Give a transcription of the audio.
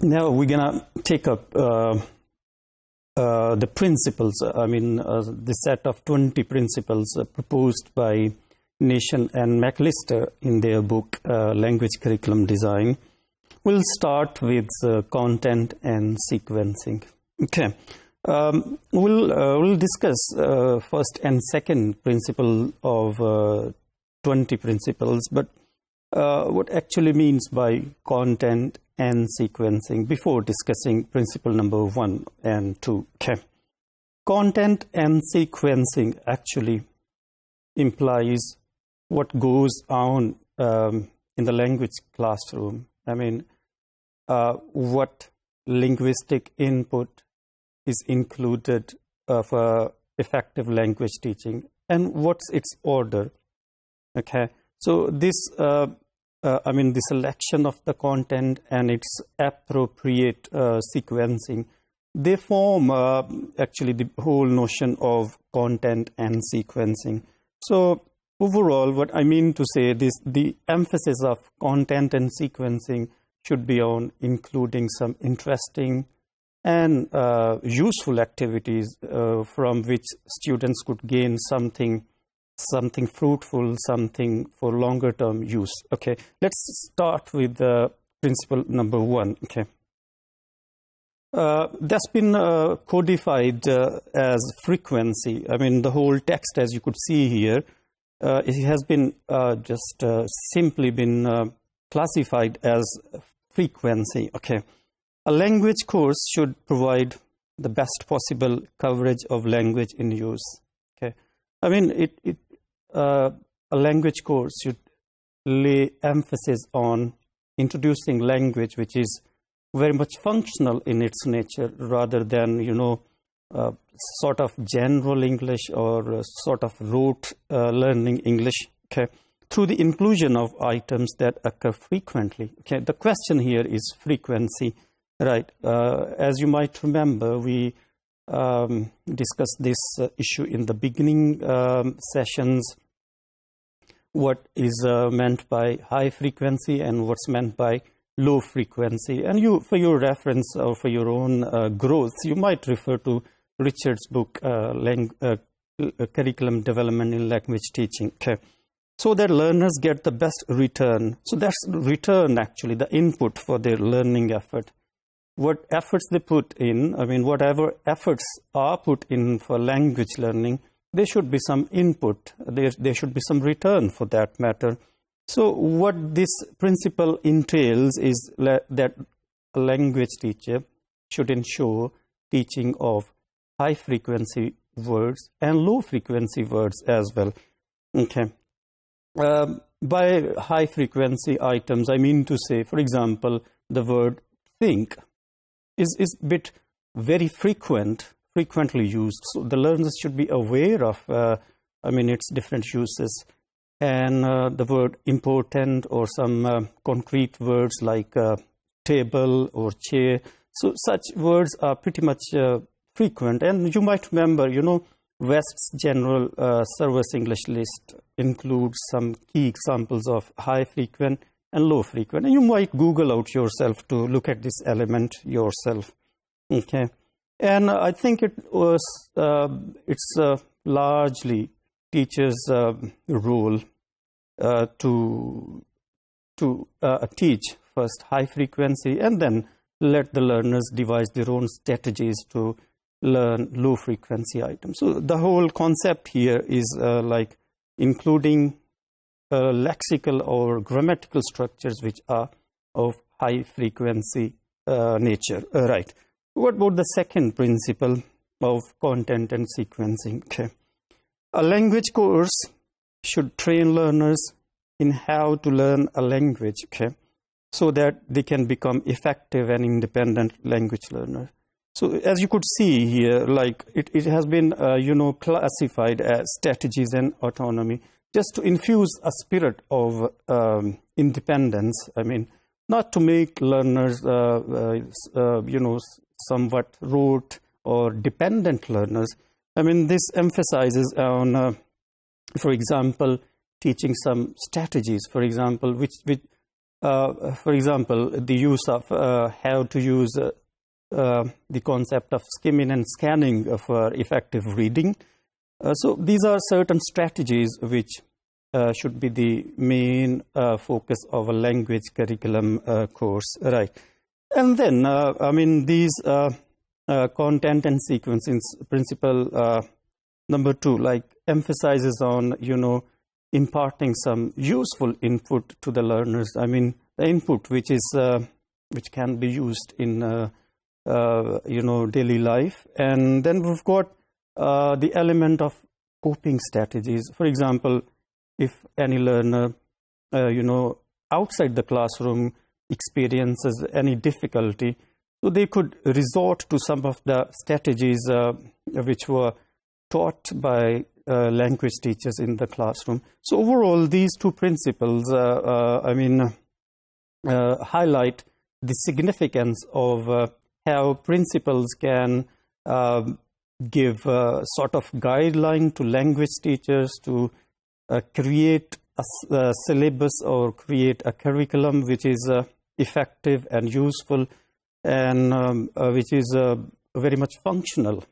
Now we're gonna take up the principles. The set of 20 principles proposed by Nation and McAllister in their book Language Curriculum Design. We'll start with content and sequencing. Okay, we'll discuss first and second principle of 20 principles, but what actually means by content and sequencing before discussing principle number 1 and 2. Okay. Content and sequencing actually implies what goes on in the language classroom. What linguistic input is included for effective language teaching and what's its order. Okay. So this, the selection of the content and its appropriate sequencing, they form actually the whole notion of content and sequencing. So overall, what I mean to say is the emphasis of content and sequencing should be on including some interesting and useful activities from which students could gain something fruitful, something for longer term use. Okay, let's start with principle number 1. Okay, that's been codified as frequency. The whole text, as you could see here, it has been simply been classified as frequency. Okay, a language course should provide the best possible coverage of language in use. Okay, a language course should lay emphasis on introducing language which is very much functional in its nature, rather than sort of general English or sort of rote learning English. Okay, through the inclusion of items that occur frequently. Okay, the question here is frequency, right? As you might remember, we discussed this issue in the beginning sessions. What is meant by high frequency and what's meant by low frequency. And you, for your reference or for your own growth, you might refer to Richard's book, Curriculum Development in Language Teaching. Okay, so that learners get the best return. So that's return, actually, the input for their learning effort. What efforts they put in, whatever efforts are put in for language learning, there should be some input, there should be some return for that matter. So what this principle entails is that a language teacher should ensure teaching of high frequency words and low frequency words as well. Okay. By high frequency items, I mean to say, for example, the word think is bit very frequently used. So the learners should be aware of, its different uses. And the word important or some concrete words like table or chair. So such words are pretty much frequent. And you might remember, West's general service English list includes some key examples of high frequent and low frequent. And you might Google out yourself to look at this element yourself. Okay. And I think it's largely teachers' role to teach first high frequency and then let the learners devise their own strategies to learn low frequency items. So the whole concept here is like including lexical or grammatical structures which are of high frequency nature. Right. What about the second principle of content and sequencing? Okay. A language course should train learners in how to learn a language, okay, so that they can become effective and independent language learners. So as you could see here, like it has been, classified as strategies and autonomy, just to infuse a spirit of independence. Not to make learners, somewhat rote or dependent learners. This emphasizes on, for example, teaching some strategies, for example, which for example, the use of how to use the concept of skimming and scanning for effective reading. So these are certain strategies which should be the main focus of a language curriculum course, right? And then, I mean, these content and sequencing principle number 2, like, emphasizes on, imparting some useful input to the learners. I mean, the input which is which can be used in daily life. And then we've got the element of coping strategies. For example, if any learner, outside the classroom experiences any difficulty, so they could resort to some of the strategies which were taught by language teachers in the classroom. So overall, these 2 principles, highlight the significance of how principals can give a sort of guideline to language teachers to create a syllabus or create a curriculum which is effective and useful, and which is very much functional